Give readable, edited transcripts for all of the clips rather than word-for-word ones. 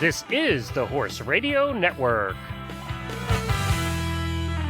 This is the Horse Radio Network.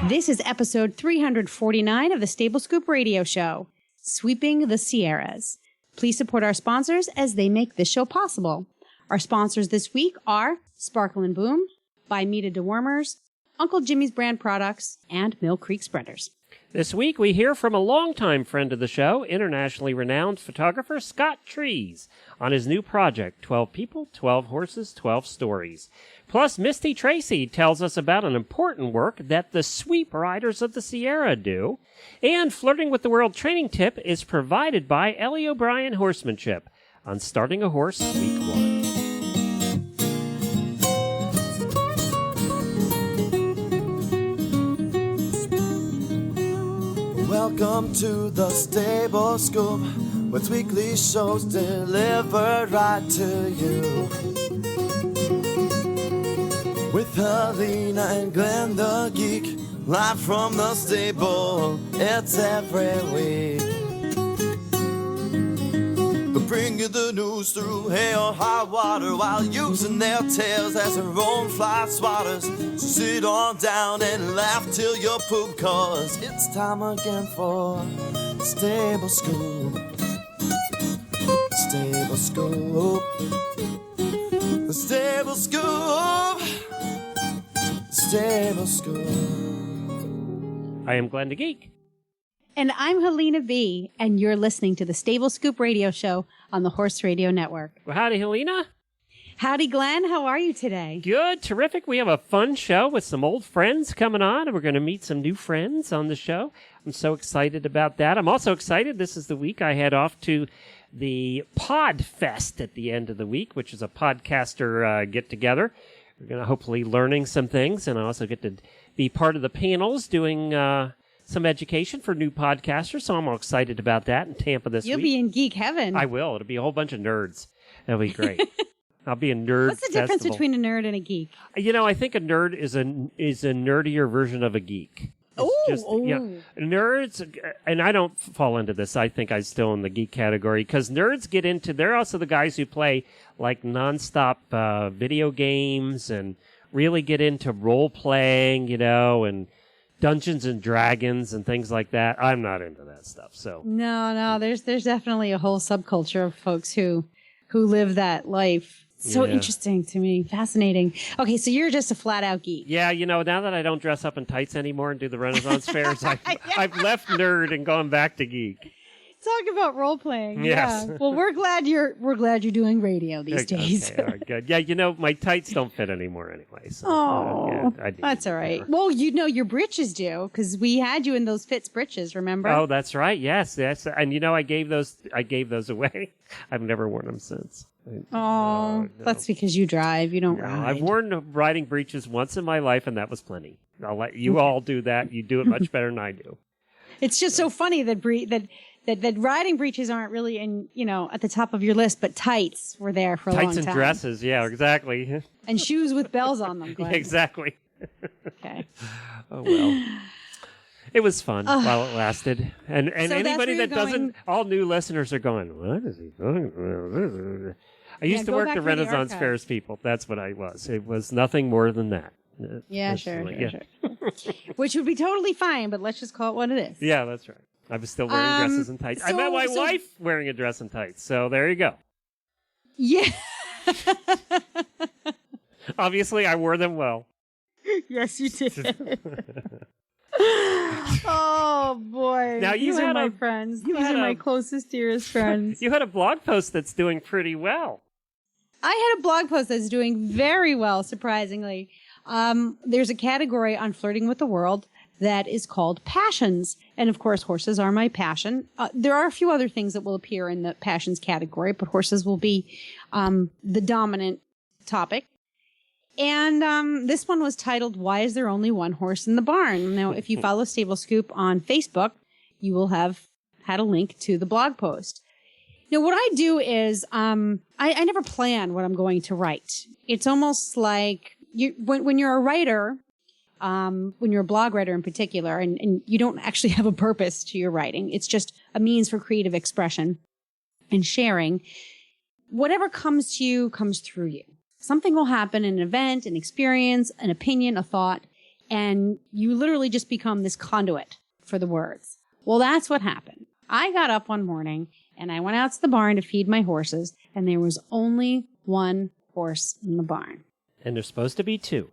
This is episode 349 of the Stable Scoop Radio Show, Sweeping the Sierras. Please support our sponsors as they make this show possible. Our sponsors this week are Sparkle and Boom, by Mita Dewormers, Uncle Jimmy's Brand Products, and Mill Creek Spreaders. This week we hear from a longtime friend of the show, internationally renowned photographer Scott Trees, on his new project, 12 People, 12 Horses, 12 Stories. Plus, Misty Tracy tells us about an important work that the Sweep Riders of the Sierra do. And Flirting with the World training tip is provided by Ellie O'Brien Horsemanship on Starting a Horse Week 1. Welcome to the Stable Scoop, with weekly shows delivered right to you. With Helena and Glenn the Geek, live from the stable, it's every week. They'll bring you the news through hail or high water, while using their tails as their own fly swatters. So sit on down and laugh till you poop, cause it's time again for Stable Scoop. Stable Scoop. The Stable Scoop. Stable Scoop. I am Glenn the Geek. And I'm Helena B., and you're listening to the Stable Scoop Radio Show on the Horse Radio Network. Well, howdy, Helena. Howdy, Glenn. How are you today? Good, terrific. We have a fun show with some old friends coming on, and we're going to meet some new friends on the show. I'm so excited about that. I'm also excited. This is the week I head off to the Pod Fest at the end of the week, which is a podcaster get-together. We're going to hopefully learning some things, and I also get to be part of the panels doing some education for new podcasters, so I'm all excited about that in Tampa this week. You'll be in geek heaven. I will. It'll be a whole bunch of nerds. That'll be great. I'll be a nerd. What's the difference between a nerd and a geek? You know, I think a nerd is a nerdier version of a geek. Nerds, and I don't fall into this. I think I'm still in the geek category, because nerds get into, they're also the guys who play like nonstop video games and really get into role playing, you know, and Dungeons and Dragons and things like that. I'm not into that stuff. So no, there's definitely a whole subculture of folks who live that life. So interesting to me. Fascinating. Okay, so you're just a flat-out geek. Yeah, you know, now that I don't dress up in tights anymore and do the Renaissance fairs, I've left nerd and gone back to geek. Talk about role-playing. Yes. Yeah. Well, we're glad you're doing radio these days. Okay, all right, good. Yeah, you know, my tights don't fit anymore anyway. So, that's all right. Well, you know your breeches do, because we had you in those Fitz breeches, remember? Oh, that's right. Yes. And you know, I gave those away. I've never worn them since. No. That's because you drive. You don't ride. I've worn riding breeches once in my life, and that was plenty. I'll let you all do that. You do it much better than I do. It's just so funny that riding breeches aren't really at the top of your list, but tights were there for a long time. Tights and dresses, yeah, exactly. And shoes with bells on them. Yeah, exactly. Okay. Oh well. It was fun while it lasted. And so anybody that doesn't, all new listeners are going, what is he talking about? I used to work the Renaissance fairs, people. That's what I was. It was nothing more than that. Yeah, sure. Which would be totally fine, but let's just call it what it is. Yeah, that's right. I was still wearing dresses and tights. I met my wife wearing a dress and tights, so there you go. Yeah. Obviously, I wore them well. Yes, you did. Oh, boy. Now, These are my friends. These are my closest, dearest friends. You had a blog post that's doing pretty well. I had a blog post that's doing very well, surprisingly. There's a category on Flirting with the World that is called Passions. And, of course, horses are my passion. There are a few other things that will appear in the Passions category, but horses will be the dominant topic. And this one was titled, Why Is There Only One Horse in the Barn? Now, if you follow Stable Scoop on Facebook, you will have had a link to the blog post. Now, what I do is I never plan what I'm going to write. It's almost like when you're a writer, when you're a blog writer in particular, and you don't actually have a purpose to your writing, it's just a means for creative expression and sharing. Whatever comes to you comes through you. Something will happen, an event, an experience, an opinion, a thought, and you literally just become this conduit for the words. Well, that's what happened. I got up one morning and I went out to the barn to feed my horses, and there was only one horse in the barn. And there's supposed to be two.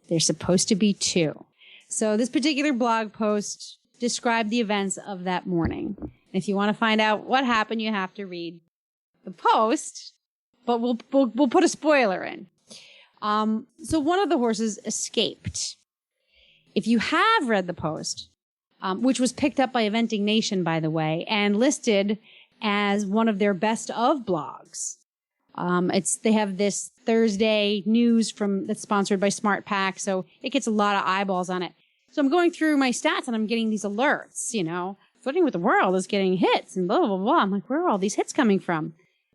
There's supposed to be two. So this particular blog post described the events of that morning. And if you want to find out what happened, you have to read the post, but we'll put a spoiler in. So one of the horses escaped. If you have read the post, which was picked up by Eventing Nation, by the way, and listed as one of their best of blogs. They have this Thursday news that's sponsored by Smart Pack, so it gets a lot of eyeballs on it. So I'm going through my stats and I'm getting these alerts, Flirting with the World is getting hits and blah, blah, blah. I'm like, where are all these hits coming from?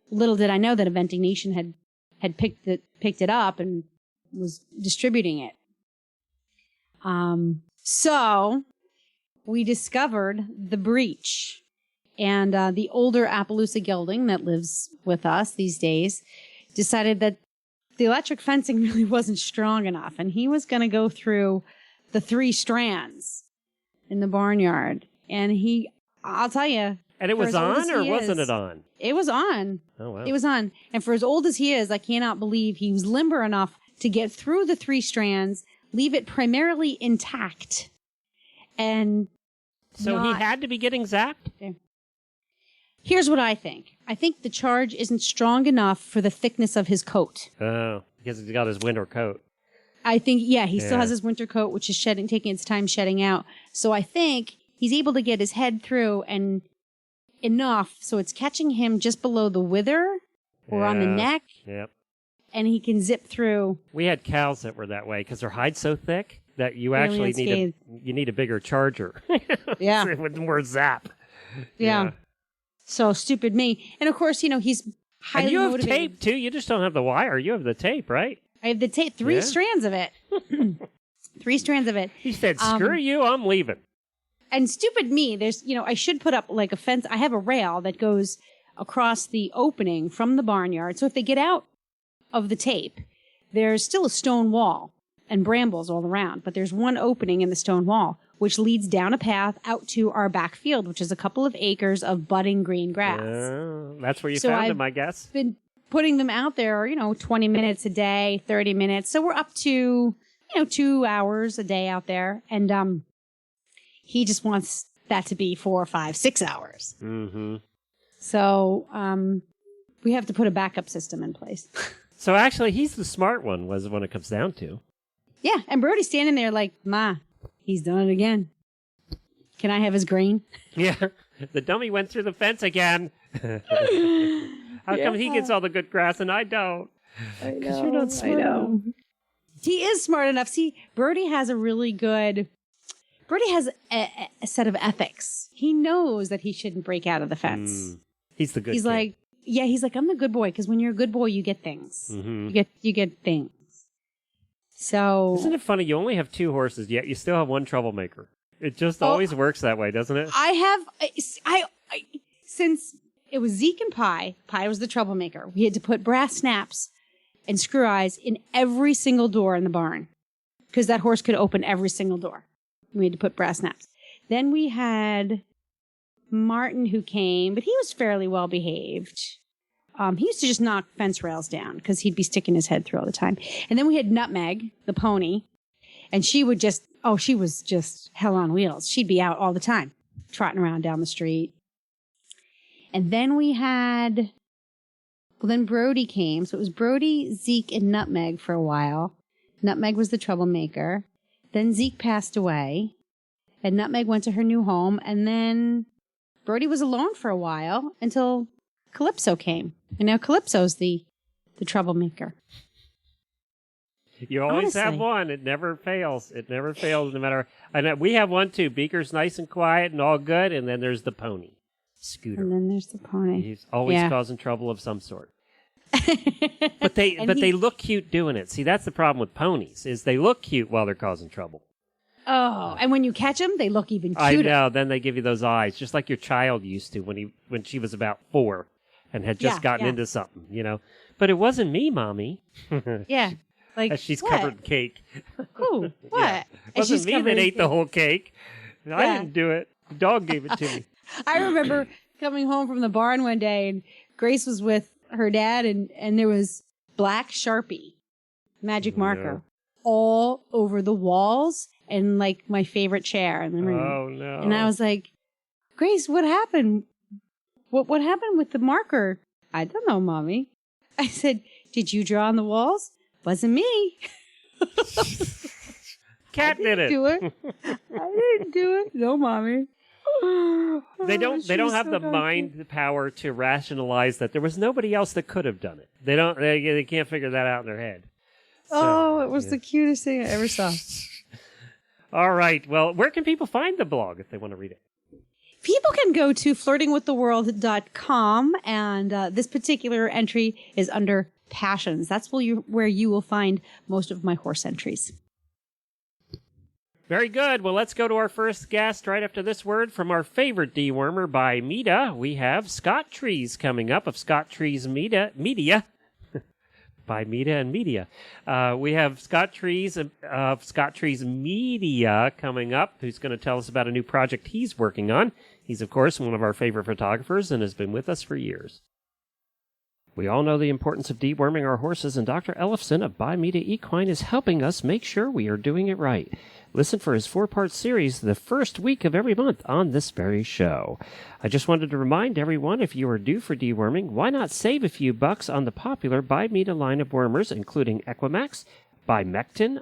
Little did I know that Eventing Nation had picked it up and was distributing it. So we discovered the breach, and the older Appaloosa gelding that lives with us these days decided that the electric fencing really wasn't strong enough, and he was going to go through the 3 strands in the barnyard. And I'll tell you. And it was on, or wasn't it on? It was on. Oh, wow. It was on. And for as old as he is, I cannot believe he was limber enough to get through the 3 strands, leave it primarily intact. And so he had to be getting zapped? Here's what I think. I think the charge isn't strong enough for the thickness of his coat. Oh, because he's got his winter coat. I think, he still has his winter coat, which is taking its time shedding out. So I think he's able to get his head through and enough so it's catching him just below the wither or on the neck. Yep. And he can zip through. We had cows that were that way because their hide's so thick that you actually need a bigger charger. Yeah. With more zap. Yeah. So stupid me. And of course, he's highly and you have motivated. tape too. You just don't have the wire. You have the tape, right? I have the tape. 3 strands of it. 3 strands of it. He said, screw you, I'm leaving. And stupid me, there's, I should put up like a fence. I have a rail that goes across the opening from the barnyard. So if they get out of the tape, there's still a stone wall and brambles all around. But there's one opening in the stone wall, which leads down a path out to our back field, which is a couple of acres of budding green grass. That's where you found them, I guess. Been putting them out there, 20 minutes a day, 30 minutes. So we're up to, 2 hours a day out there. And he just wants that to be 4, 5, 6 hours. Mm-hmm. So we have to put a backup system in place. So actually, he's the smart one, was when it comes down to. Yeah, and Brody's standing there like, Ma, he's done it again. Can I have his grain? Yeah, the dummy went through the fence again. How come he gets all the good grass and I don't? Because you're not smart. I know. He is smart enough. See, Brody has a set of ethics. He knows that he shouldn't break out of the fence. He's the good He's kid. he's like, I'm the good boy, because when you're a good boy, you get things. Mm-hmm. You get things. So isn't it funny? You only have 2 horses, yet you still have one troublemaker. It just always works that way, doesn't it? I since it was Zeke and Pie was the troublemaker. We had to put brass snaps and screw eyes in every single door in the barn because that horse could open every single door. We had to put brass snaps. Then we had Martin who came, but he was fairly well behaved. He used to just knock fence rails down because he'd be sticking his head through all the time. And then we had Nutmeg, the pony, and she was just hell on wheels. She'd be out all the time, trotting around down the street. And then then Brody came. So it was Brody, Zeke, and Nutmeg for a while. Nutmeg was the troublemaker. Then Zeke passed away, and Nutmeg went to her new home, and then Brody was alone for a while until Calypso came. And now Calypso's the troublemaker. You always have Honestly. one. It never fails. It never fails, no matter. And we have one too. Beaker's nice and quiet and all good, and then there's the pony, Scooter. And then there's the pony. He's always causing trouble of some sort. But they look cute doing it. See, that's the problem with ponies is they look cute while they're causing trouble. Oh, and when you catch them, they look even cuter. I know. Then they give you those eyes, just like your child used to when she was about 4, and had just Yeah, gotten yeah. into something, But it wasn't me, Mommy. Yeah. Like, As she's what? covered in cake. Who? What? Yeah. And Wasn't she's me covered that in ate the cake. whole cake. I Yeah. didn't do it. The dog gave it to me. I remember coming home from the barn one day, and Grace was with her dad, and there was black Sharpie magic marker all over the walls and like my favorite chair in the room. Oh, no. And I was like, Grace, what happened? What happened with the marker? I don't know, Mommy. I said, did you draw on the walls? Wasn't me. Cat did it. Do it. I didn't do it. No, Mommy. They don't She was have so the naughty. mind the power to rationalize that there was nobody else that could have done it. They can't figure that out in their head. Oh, it was the cutest thing I ever saw. All right. Well, where can people find the blog if they want to read it? People can go to flirtingwiththeworld.com, and this particular entry is under passions. That's where you will find most of my horse entries. Very good. Well, let's go to our first guest right after this word from our favorite dewormer by Meta. We have Scott Trees coming up of Scott Trees Media. By Meta and Media. We have Scott Trees of Scott Trees Media coming up, who's going to tell us about a new project he's working on. He's, of course, one of our favorite photographers and has been with us for years. We all know the importance of deworming our horses, and Dr. Ellefson of By Meta Equine is helping us make sure we are doing it right. Listen for his 4-part series the first week of every month on this very show. I just wanted to remind everyone, if you are due for deworming, why not save a few bucks on the popular By Meta line of wormers, including Equimax, Bimectin,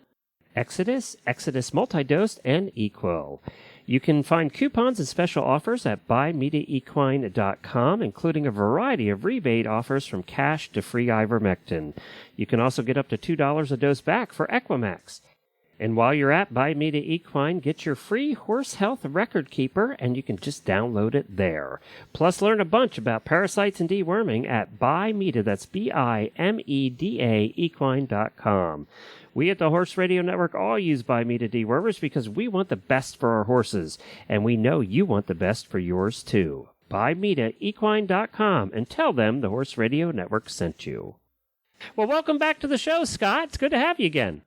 Exodus, Exodus Multidose, and Equil. You can find coupons and special offers at BuyMetaEquine.com, including a variety of rebate offers from cash to free ivermectin. You can also get up to $2 a dose back for Equimax. And while you're at By Meta Equine, get your free horse health record keeper, and you can just download it there. Plus, learn a bunch about parasites and deworming at Bimeda, that's BIMEDA, equine.com. We at the Horse Radio Network all use By Meta dewormers because we want the best for our horses, and we know you want the best for yours too. BuyMetaEquine.com, and tell them the Horse Radio Network sent you. Well, welcome back to the show, Scott. It's good to have you again.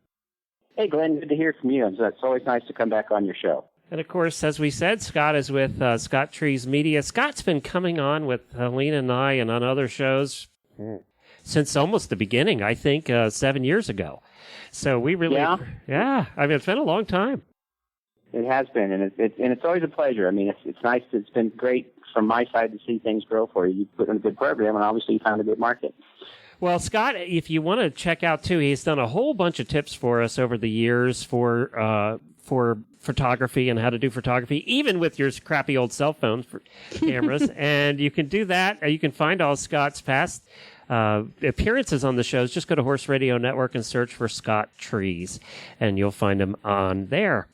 Hey, Glenn, good to hear from you. It's always nice to come back on your show. And, of course, as we said, Scott is with Scott Trees Media. Scott's been coming on with Helena and I and on other shows since almost the beginning, I think, 7 years ago. So we really, yeah, I mean, it's been a long time. It has been, and it's always a pleasure. I mean, it's nice. It's been great from my side to see things grow for you. You put in a good program, and obviously you found a good market. Well, Scott, if you want to check out, too, he's done a whole bunch of tips for us over the years for photography and how to do photography, even with your crappy old cell phone for cameras. And you can do that. You can find all Scott's past appearances on the shows. Just go to Horse Radio Network and search for Scott Trees, and you'll find him on there.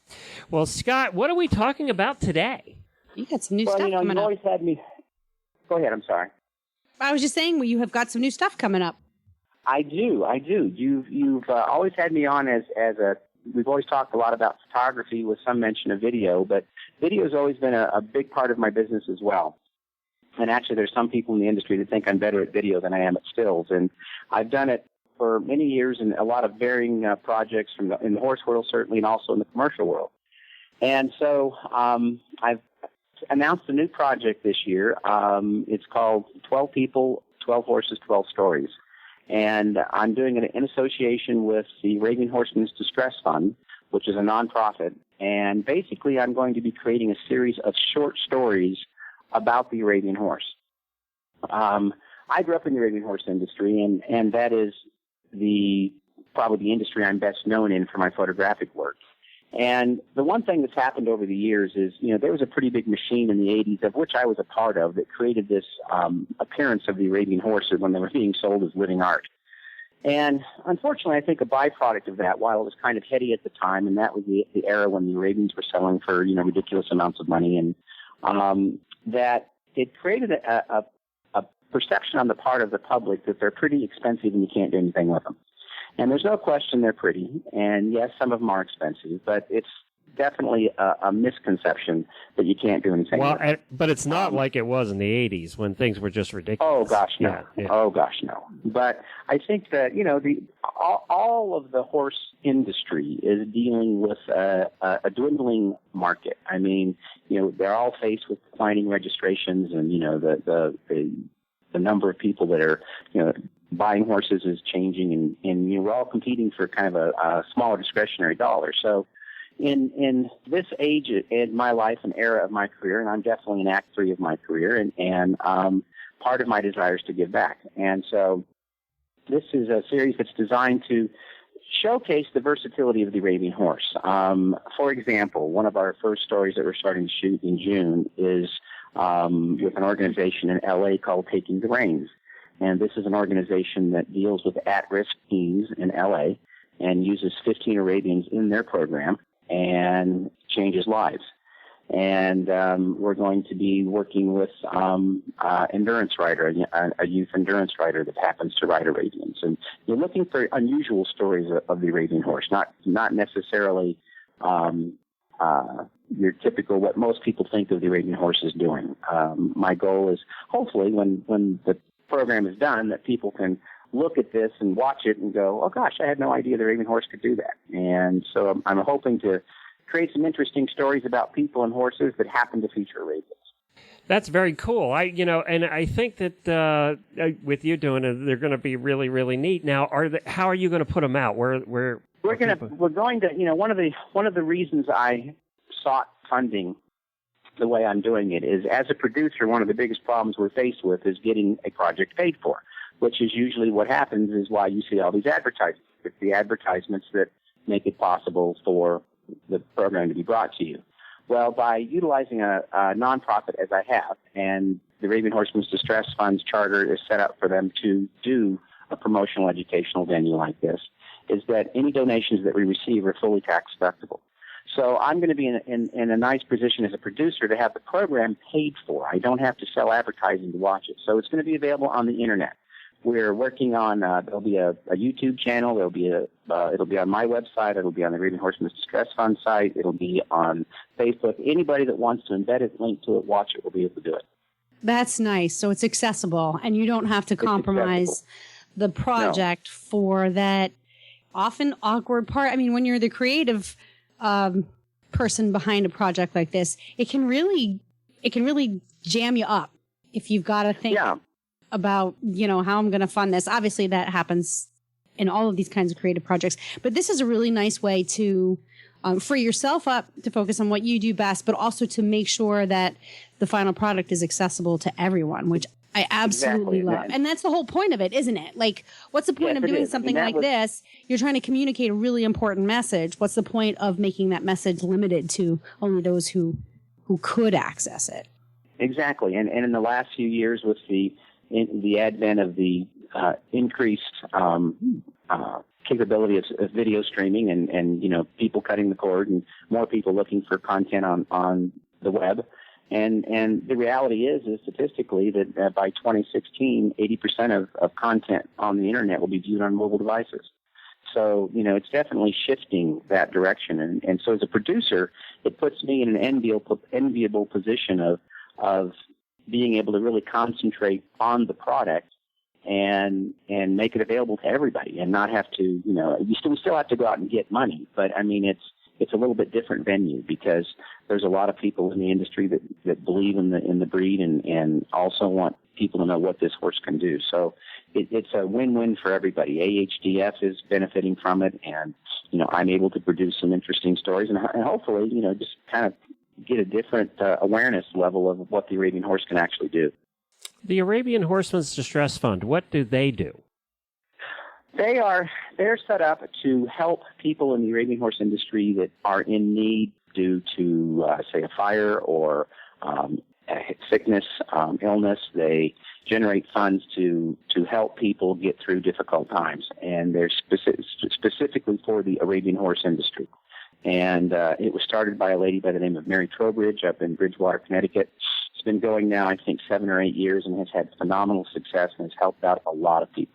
Well, Scott, what are we talking about today? You got some new stuff coming you've up. always had me. Go ahead. I'm sorry. I was just saying, well, you have got some new stuff coming up. I do. You've always had me on as a. We've always talked a lot about photography with some mention of video, but video has always been a big part of my business as well. And actually, there's some people in the industry that think I'm better at video than I am at stills. And I've done it for many years in a lot of varying projects in the horse world, certainly, and also in the commercial world. And so I've announced a new project this year. It's called 12 People, 12 Horses, 12 Stories. And I'm doing it in association with the Arabian Horsemen's Distress Fund, which is a nonprofit. And basically, I'm going to be creating a series of short stories about the Arabian horse. I grew up in the Arabian horse industry, and that is probably the industry I'm best known in for my photographic work. And the one thing that's happened over the years is, there was a pretty big machine in the 80s, of which I was a part of, that created this appearance of the Arabian horses when they were being sold as living art. And unfortunately, I think a byproduct of that, while it was kind of heady at the time, and that was the era when the Arabians were selling for, ridiculous amounts of money, and that it created a perception on the part of the public that they're pretty expensive and you can't do anything with them. And there's no question they're pretty, and yes, some of them are expensive, but definitely a misconception that you can't do anything. Well, with it. but it's not like it was in the 80s when things were just ridiculous. Oh gosh, no. Yeah, yeah. Oh gosh, no. But I think that all of the horse industry is dealing with a dwindling market. I mean, they're all faced with declining registrations, and the number of people that are buying horses is changing, and we're all competing for kind of a smaller discretionary dollar. So in this age in my life and era of my career, and I'm definitely in Act 3 of my career, and part of my desire is to give back. And so this is a series that's designed to showcase the versatility of the Arabian horse. For example, one of our first stories that we're starting to shoot in June is with an organization in LA called Taking the Reins. And this is an organization that deals with at-risk teams in LA and uses 15 Arabians in their program and changes lives. And we're going to be working with endurance rider, a youth endurance rider that happens to ride Arabians. And you're looking for unusual stories of the Arabian horse, not necessarily your typical what most people think of the Arabian horse is doing. My goal is hopefully when the program is done that people can look at this and watch it and go, oh gosh, I had no idea the Arabian horse could do that. And so I'm hoping to create some interesting stories about people and horses that happen to feature Arabians. That's very cool. And I think that with you doing it, they're going to be really, really neat. Now, how are you going to put them out? We're going to, one of the reasons I sought funding the way I'm doing it is, as a producer, one of the biggest problems we're faced with is getting a project paid for, which is usually what happens is why you see all these advertisements. It's the advertisements that make it possible for the program to be brought to you. Well, by utilizing a nonprofit as I have, and the Arabian Horsemen's Distress Fund's charter is set up for them to do a promotional educational venue like this, is that any donations that we receive are fully tax deductible. So I'm going to be in a nice position as a producer to have the program paid for. I don't have to sell advertising to watch it. So it's going to be available on the internet. We're working on there'll be a YouTube channel. It'll be on my website. It'll be on the Arabian Horsemen's Distress Fund site. It'll be on Facebook. Anybody that wants to embed it, link to it, watch it, will be able to do it. That's nice. So it's accessible, and you don't have to compromise the project for that often awkward part. I mean, when you're the creative person behind a project like this, it can really jam you up if you've got to think about, how I'm going to fund this. Obviously that happens in all of these kinds of creative projects, but this is a really nice way to free yourself up to focus on what you do best, but also to make sure that the final product is accessible to everyone, which I absolutely love. And that's the whole point of it, isn't it? Like, what's the point of doing something like this? You're trying to communicate a really important message. What's the point of making that message limited to only those who could access it? Exactly. And in the last few years, with the advent of the increased capability of video streaming and people cutting the cord and more people looking for content on the web. And the reality is statistically that by 2016, 80% of content on the internet will be viewed on mobile devices. So, it's definitely shifting that direction. And so as a producer, it puts me in an enviable position of being able to really concentrate on the product and make it available to everybody and not have to, we still have to go out and get money. But I mean, it's a little bit different venue because there's a lot of people in the industry that believe in the breed and also want people to know what this horse can do. So it's a win-win for everybody. AHDF is benefiting from it, and I'm able to produce some interesting stories and hopefully just kind of get a different awareness level of what the Arabian horse can actually do. The Arabian Horsemen's Distress Fund, what do they do? They're set up to help people in the Arabian horse industry that are in need due to, say, a fire or sickness, illness. They generate funds to help people get through difficult times, and they're specifically for the Arabian horse industry. And it was started by a lady by the name of Mary Trowbridge up in Bridgewater, Connecticut. It's been going now, I think, 7 or 8 years and has had phenomenal success and has helped out a lot of people.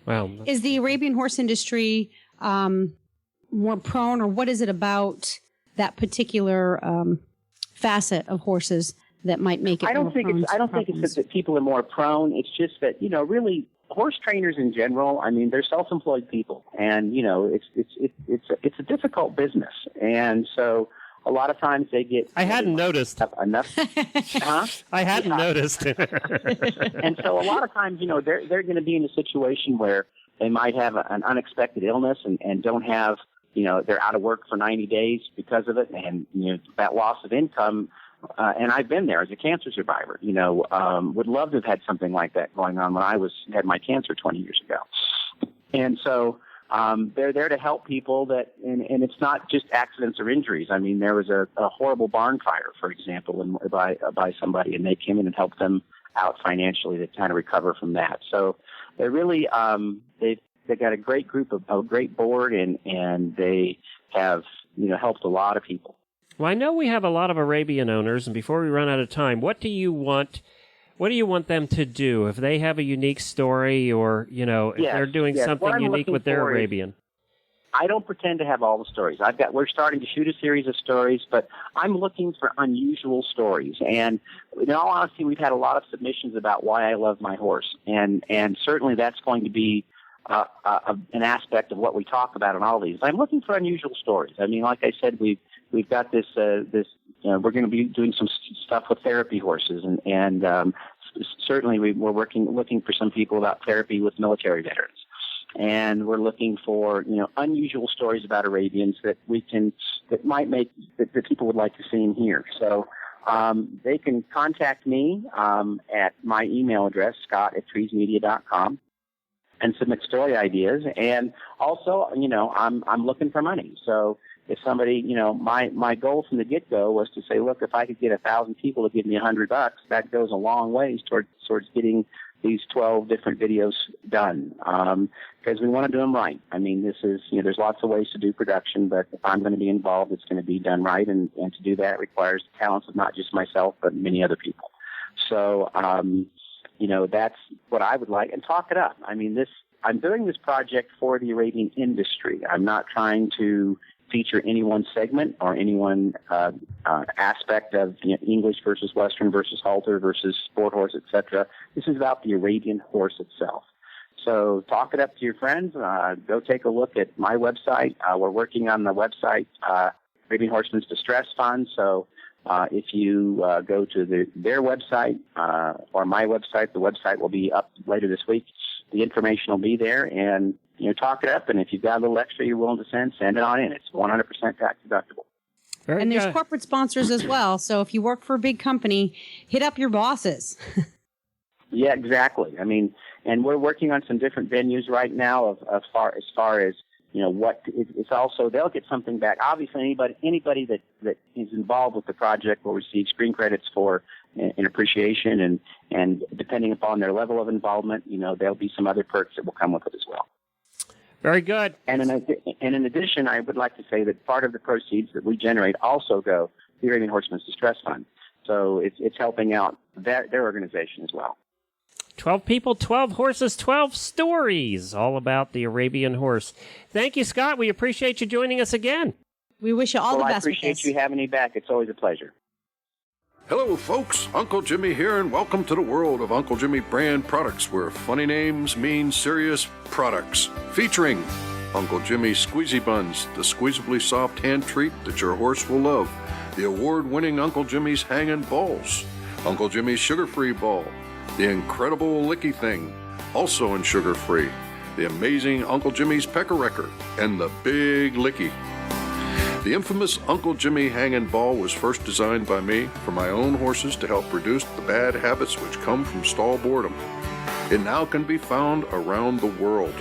Wow. Is the Arabian horse industry more prone, or what is it about that particular facet of horses that might make it. I don't think it's that people are more prone. It's just that, really horse trainers in general, I mean, they're self-employed people, and it's a difficult business, and so a lot of times they get. I hadn't noticed enough. Huh? I hadn't noticed. And so a lot of times, they're going to be in a situation where they might have an unexpected illness and don't have, they're out of work for 90 days because of it, and that loss of income. And I've been there as a cancer survivor. Would love to have had something like that going on when I had my cancer 20 years ago. And so they're there to help people and it's not just accidents or injuries. I mean, there was a horrible barn fire, for example, by somebody, and they came in and helped them out financially to kind of recover from that. So they're really they've got a great group a great board, and they have helped a lot of people. Well, I know we have a lot of Arabian owners, and before we run out of time, what do you want them to do if they have a unique story, or if they're doing something unique with their Arabian? I don't pretend to have all the stories. We're starting to shoot a series of stories, but I'm looking for unusual stories. And in all honesty, we've had a lot of submissions about why I love my horse, and certainly that's going to be an aspect of what we talk about in all these. I'm looking for unusual stories. I mean, like I said, we've got this we're going to be doing some stuff with therapy horses, and certainly we're looking for some people about therapy with military veterans, and we're looking for unusual stories about Arabians that might make that people would like to see and hear. So they can contact me at my email address, scott@treesmedia.com. and submit story ideas. And also, I'm looking for money. So if somebody, my goal from the get-go was to say, look, if I could get 1,000 people to give me $100, that goes a long ways towards getting these 12 different videos done. Because we want to do them right. I mean, this is, there's lots of ways to do production, but if I'm going to be involved, it's going to be done right. And to do that requires the talents of not just myself, but many other people. So, that's what I would like. And talk it up. I mean, I'm doing this project for the Arabian industry. I'm not trying to feature any one segment or any one aspect of English versus Western versus halter versus sport horse, etc. This is about the Arabian horse itself. So talk it up to your friends. Go take a look at my website. We're working on the website, Arabian Horsemen's Distress Fund. So if you go to their website or my website, the website will be up later this week. The information will be there, and talk it up. And if you've got a little extra you're willing to send it on in. It's 100% tax deductible. And there's corporate sponsors as well. So if you work for a big company, hit up your bosses. Yeah, exactly. I mean, and we're working on some different venues right now as far as what it's also, they'll get something back. Obviously, anybody that is involved with the project will receive screen credits for an appreciation, and depending upon their level of involvement, there'll be some other perks that will come with it as well. Very good. And in addition, I would like to say that part of the proceeds that we generate also go to the Arabian Horsemen's Distress Fund. So it's helping out their organization as well. 12 people, 12 horses, 12 stories, all about the Arabian horse. Thank you, Scott. We appreciate you joining us again. We wish you all the best. I appreciate you having me back. It's always a pleasure. Hello, folks. Uncle Jimmy here, and welcome to the world of Uncle Jimmy brand products, where funny names mean serious products. Featuring Uncle Jimmy Squeezy Buns, the squeezably soft hand treat that your horse will love. The award-winning Uncle Jimmy's Hangin' Balls. Uncle Jimmy's Sugar-Free Ball. The incredible Licky Thing, also in sugar-free. The amazing Uncle Jimmy's Pecker Wrecker, and the Big Licky. The infamous Uncle Jimmy Hangin' Ball was first designed by me for my own horses to help reduce the bad habits which come from stall boredom. It now can be found around the world.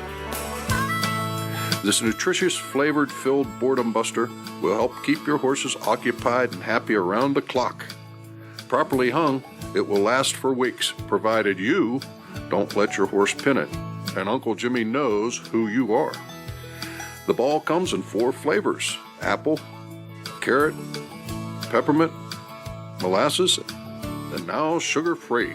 This nutritious, flavored, filled boredom buster will help keep your horses occupied and happy around the clock. Properly hung, it will last for weeks, provided you don't let your horse pin it, and Uncle Jimmy knows who you are. The ball comes in 4 flavors: apple, carrot, peppermint, molasses, and now sugar-free.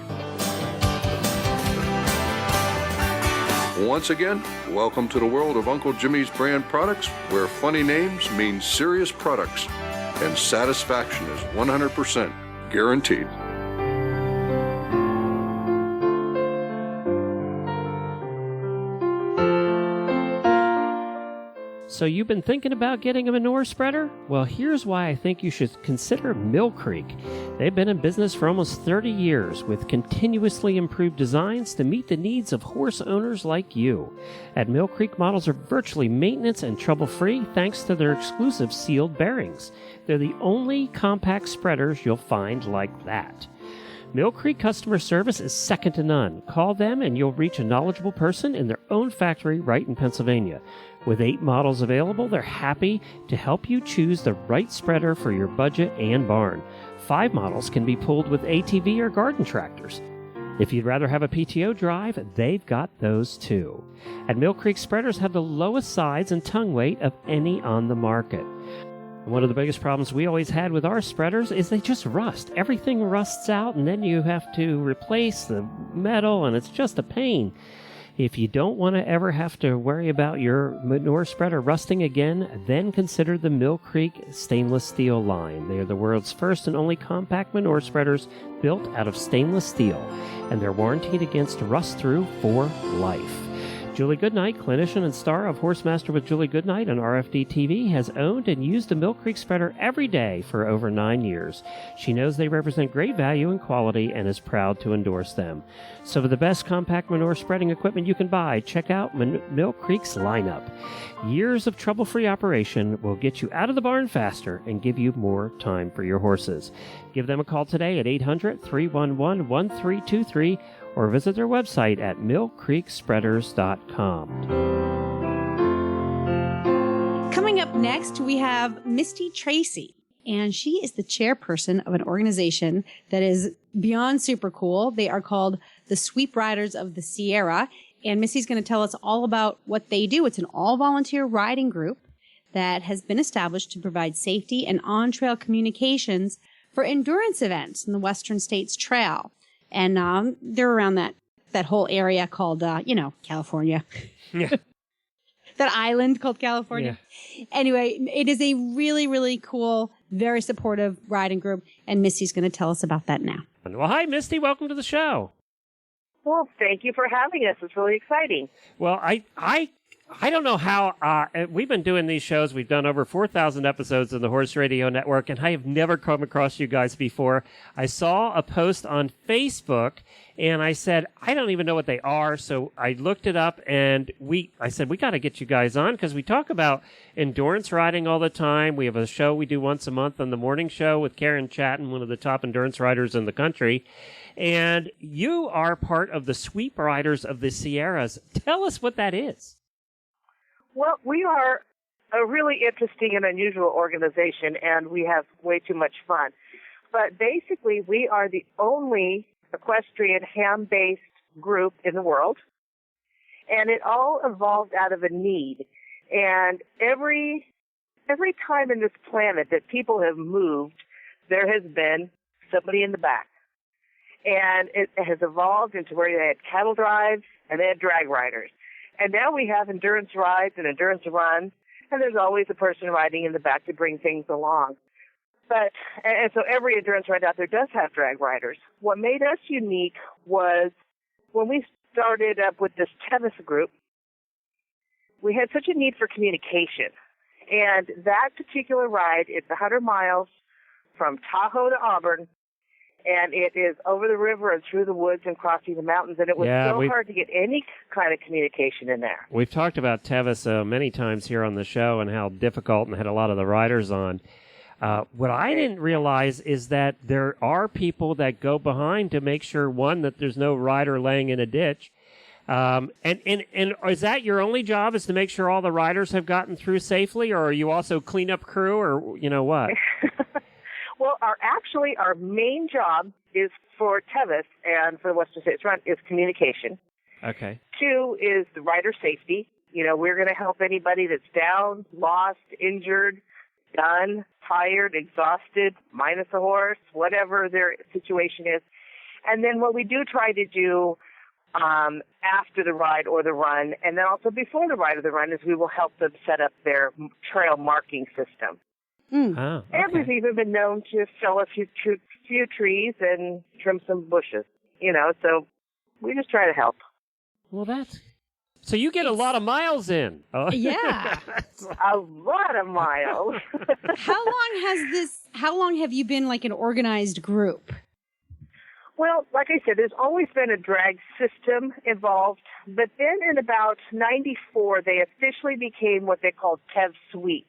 Once again, welcome to the world of Uncle Jimmy's brand products, where funny names mean serious products. and satisfaction is 100% guaranteed. So you've been thinking about getting a manure spreader? Well, here's why I think you should consider Mill Creek. They've been in business for almost 30 years with continuously improved designs to meet the needs of horse owners like you. At Mill Creek, models are virtually maintenance and trouble-free thanks to their exclusive sealed bearings. They're the only compact spreaders you'll find like that. Mill Creek customer service is second to none. Call them and you'll reach a knowledgeable person in their own factory right in Pennsylvania. With 8 models available, they're happy to help you choose the right spreader for your budget and barn. 5 models can be pulled with ATV or garden tractors. If you'd rather have a PTO drive, they've got those too. And Mill Creek spreaders have the lowest sides and tongue weight of any on the market. One of the biggest problems we always had with our spreaders is they just rust. Everything rusts out, and then you have to replace the metal, and it's just a pain. If you don't want to ever have to worry about your manure spreader rusting again, then consider the Mill Creek stainless steel line. They are the world's first and only compact manure spreaders built out of stainless steel, and they're warranted against rust-through for life. Julie Goodnight, clinician and star of Horsemaster with Julie Goodnight on RFD TV, has owned and used a Mill Creek spreader every day for over 9 years. She knows they represent great value and quality and is proud to endorse them. So for the best compact manure spreading equipment you can buy, check out Mill Creek's lineup. Years of trouble-free operation will get you out of the barn faster and give you more time for your horses. Give them a call today at 800-311-1323 or visit their website at millcreekspreaders.com. Coming up next, we have Misty Tracy, and she is the chairperson of an organization that is beyond super cool. They are called the Sweep Riders of the Sierra, and Misty's going to tell us all about what they do. It's an all-volunteer riding group that has been established to provide safety and on-trail communications for endurance events in the Western States Trail. And they're around that whole area called, California. Yeah. That island called California. Yeah. Anyway, it is a really, really cool, very supportive riding group, and Misty's going to tell us about that now. Well, hi, Misty. Welcome to the show. Well, thank you for having us. It's really exciting. Well, I don't know how, we've been doing these shows. We've done over 4,000 episodes in the Horse Radio Network, and I have never come across you guys before. I saw a post on Facebook, and I said, I don't even know what they are. So I looked it up, and I said, we got to get you guys on because we talk about endurance riding all the time. We have a show we do once a month on the morning show with Karen Chatton, one of the top endurance riders in the country. And you are part of the Sweep Riders of the Sierras. Tell us what that is. Well, we are a really interesting and unusual organization, and we have way too much fun. But basically, we are the only equestrian ham-based group in the world, and it all evolved out of a need. And every time in this planet that people have moved, there has been somebody in the back. And it has evolved into where they had cattle drives and they had drag riders. And now we have endurance rides and endurance runs, and there's always a person riding in the back to bring things along. And so every endurance ride out there does have drag riders. What made us unique was when we started up with this Tevis group, we had such a need for communication. And that particular ride, it's 100 miles from Tahoe to Auburn, and it is over the river and through the woods and crossing the mountains, and it was hard to get any kind of communication in there. We've talked about Tevis many times here on the show and how difficult, and had a lot of the riders on. What I didn't realize is that there are people that go behind to make sure, one, that there's no rider laying in a ditch. And is that your only job, is to make sure all the riders have gotten through safely, or are you also cleanup crew, or what? Well, our main job is for Tevis and for the Western States Run is communication. Okay. 2 is the rider safety. We're going to help anybody that's down, lost, injured, done, tired, exhausted, minus a horse, whatever their situation is. And then what we do try to do after the ride or the run, and then also before the ride or the run, is we will help them set up their trail marking system. Oh, okay. And we've even been known to fell a few trees and trim some bushes, so we just try to help. Well, so you get a lot of miles in. Oh. Yeah. A lot of miles. How long have you been like an organized group? Well, like I said, there's always been a drag system involved, but then in about 94, they officially became what they called TEV Sweep.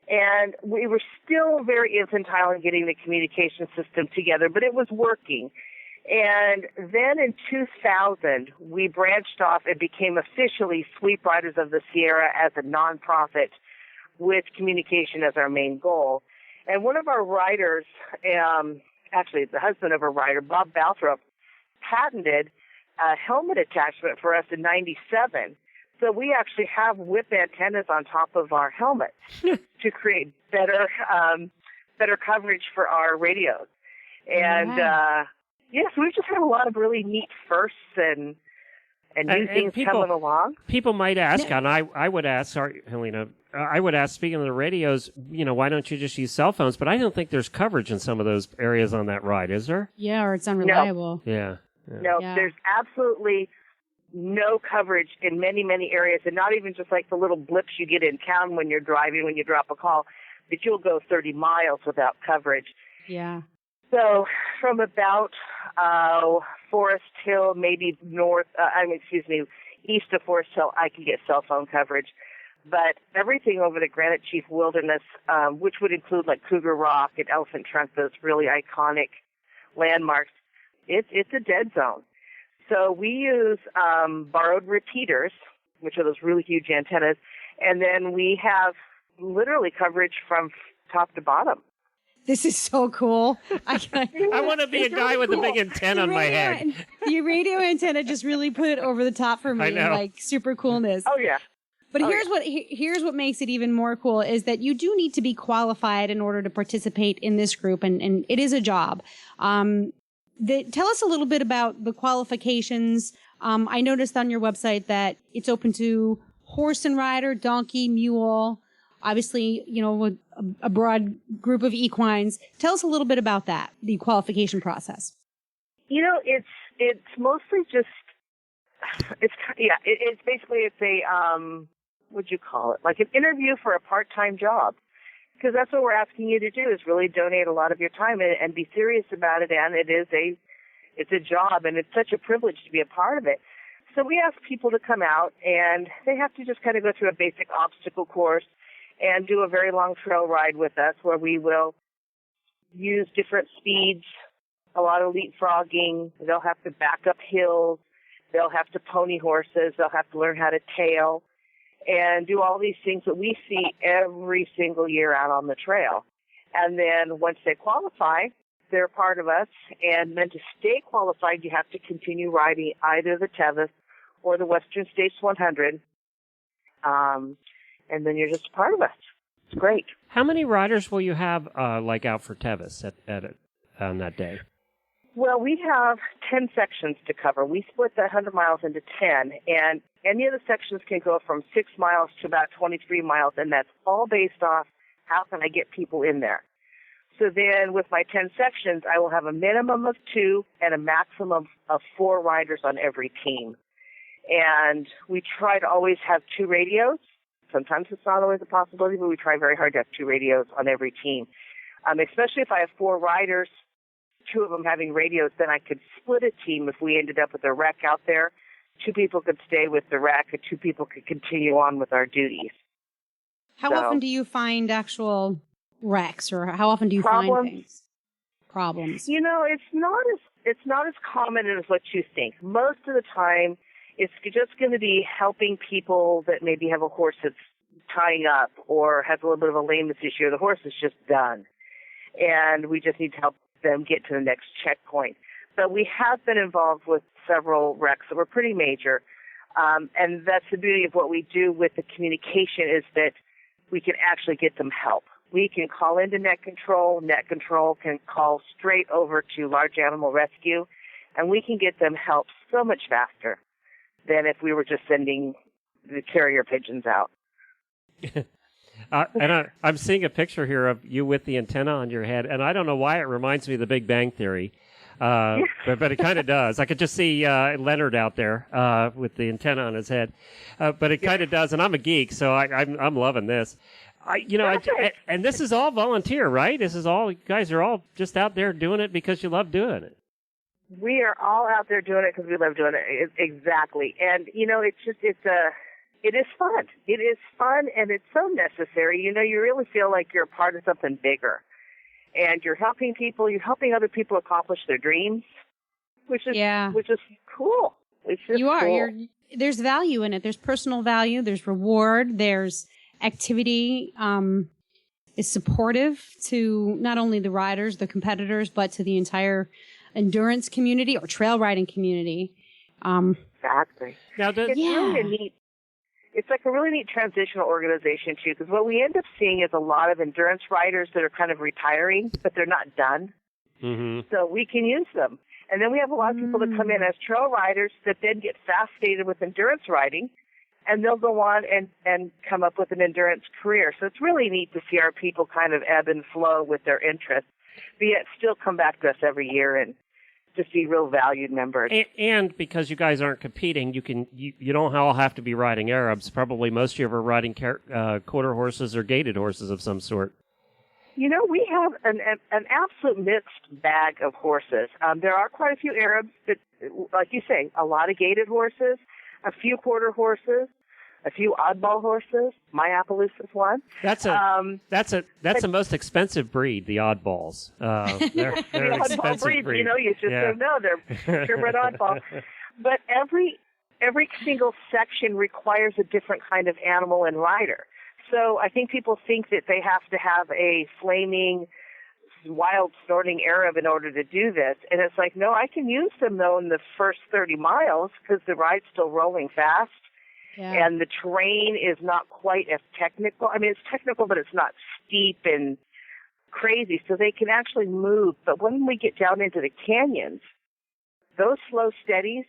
And we were still very infantile in getting the communication system together, but it was working. And then in 2000, we branched off and became officially Sweep Riders of the Sierra as a nonprofit with communication as our main goal. And one of our riders, actually the husband of a rider, Bob Balthrop, patented a helmet attachment for us in 97. So we actually have whip antennas on top of our helmets to create better coverage for our radios. And yes, we've just had a lot of really neat firsts and new things coming along. People might ask, and I would ask, sorry, Helena, I would ask, speaking of the radios, why don't you just use cell phones? But I don't think there's coverage in some of those areas on that ride, is there? Yeah, or it's unreliable. No. Yeah. No, there's absolutely no coverage in many, many areas, and not even just like the little blips you get in town when you're driving, when you drop a call, that you'll go 30 miles without coverage. Yeah. So from about Forest Hill, maybe east of Forest Hill, I can get cell phone coverage. But everything over the Granite Chief Wilderness, which would include like Cougar Rock and Elephant Trunk, those really iconic landmarks, it's a dead zone. So we use borrowed repeaters, which are those really huge antennas, and then we have literally coverage from top to bottom. This is so cool. I want to be a guy with a big antenna on my head. The radio antenna just really put it over the top for me, like super coolness. Oh yeah. But here's what makes it even more cool is that you do need to be qualified in order to participate in this group, and it is a job. Tell us a little bit about the qualifications. I noticed on your website that it's open to horse and rider, donkey, mule, obviously, with a broad group of equines. Tell us a little bit about that, the qualification process. It's mostly just, it's basically a, what'd you call it? Like an interview for a part-time job. Because that's what we're asking you to do, is really donate a lot of your time and be serious about it. And it's a job, and it's such a privilege to be a part of it. So we ask people to come out, and they have to just kind of go through a basic obstacle course and do a very long trail ride with us, where we will use different speeds, a lot of leapfrogging. They'll have to back up hills. They'll have to pony horses. They'll have to learn how to tail and do all these things that we see every single year out on the trail. And then once they qualify, they're part of us. And then to stay qualified, you have to continue riding either the Tevis or the Western States 100. And then you're just a part of us. It's great. How many riders will you have out for Tevis on that day? Well, we have 10 sections to cover. We split the 100 miles into 10, and any of the sections can go from 6 miles to about 23 miles, and that's all based off how can I get people in there. So then with my 10 sections, I will have a minimum of 2 and a maximum of 4 riders on every team. And we try to always have 2 radios. Sometimes it's not always a possibility, but we try very hard to have 2 radios on every team. Especially if I have 4 riders, 2 of them having radios, then I could split a team if we ended up with a wreck out there. 2 people could stay with the wreck, and 2 people could continue on with our duties. How often do you find actual wrecks, or how often do you find things? Problems. It's not as common as what you think. Most of the time, it's just going to be helping people that maybe have a horse that's tying up or has a little bit of a lameness issue, or the horse is just done. And we just need to help them get to the next checkpoint. But we have been involved with several wrecks that were pretty major. And that's the beauty of what we do with the communication, is that we can actually get them help. We can call into Net Control. Net Control can call straight over to Large Animal Rescue, and we can get them help so much faster than if we were just sending the carrier pigeons out. I'm seeing a picture here of you with the antenna on your head, and I don't know why it reminds me of the Big Bang Theory, but it kind of does. I could just see Leonard out there with the antenna on his head, but it kind of does. And I'm a geek, so I'm loving this. And this is all volunteer, right? This is all, you guys are all just out there doing it because you love doing it. We are all out there doing it because we love doing it. Exactly. And, it is fun. It is fun, and it's so necessary. You really feel like you're a part of something bigger. And you're helping people. You're helping other people accomplish their dreams, which is cool. It's just You are. cool. There's value in it. There's personal value. There's reward. There's activity. Is supportive to not only the riders, the competitors, but to the entire endurance community or trail riding community. Exactly. Now, It's like a really neat transitional organization, too, because what we end up seeing is a lot of endurance riders that are kind of retiring, but they're not done. Mm-hmm. So we can use them. And then we have a lot of people that come in as trail riders that then get fascinated with endurance riding, and they'll go on and come up with an endurance career. So it's really neat to see our people kind of ebb and flow with their interests, but yet still come back to us every year and just be real valued members. And because you guys aren't competing, you don't all have to be riding Arabs. Probably most of you are riding quarter horses or gated horses of some sort. We have an absolute mixed bag of horses. There are quite a few Arabs, but like you say, a lot of gated horses, a few quarter horses, a few oddball horses. My Appaloosa's one. That's the most expensive breed, the oddballs. They're The an oddball expensive breeds, breed. you just don't know. They're purebred oddball. But every single section requires a different kind of animal and rider. So I think people think that they have to have a flaming, wild, snorting Arab in order to do this. And it's like, no, I can use them, though, in the first 30 miles because the ride's still rolling fast. Yeah. And the terrain is not quite as technical. I mean, it's technical, but it's not steep and crazy. So they can actually move. But when we get down into the canyons, those slow steadies,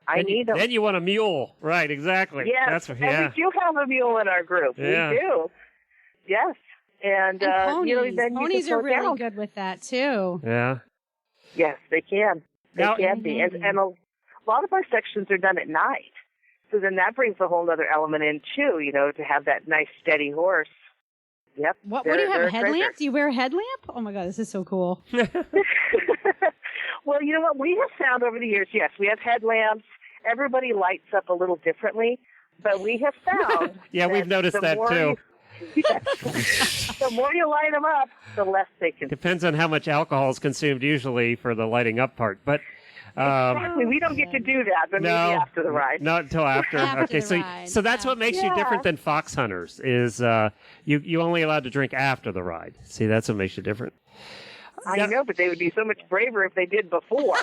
I need them. Then you want a mule. Right, exactly. Yes, and we do have a mule in our group. Yeah. We do. Yes. And ponies. then Ponies you are can slow really down. good with that, too. Yeah. Yes, they can. They can be. And a lot of our sections are done at night. So then that brings a whole other element in, too, to have that nice, steady horse. Yep. What do you have, a headlamp? Do you wear a headlamp? Oh, my God, this is so cool. Well, you know what? We have found over the years, yes, we have headlamps. Everybody lights up a little differently. But we have found Yeah, we've noticed that, too. The more you light them up, the less they can. Depends on how much alcohol is consumed usually for the lighting up part. But exactly. We don't get to do that, but maybe after the ride. Not until after. After Okay, the ride, so that's what makes you different Yeah. than fox hunters is you only allowed to drink after the ride. See, that's what makes you different. I know, but they would be so much braver if they did before.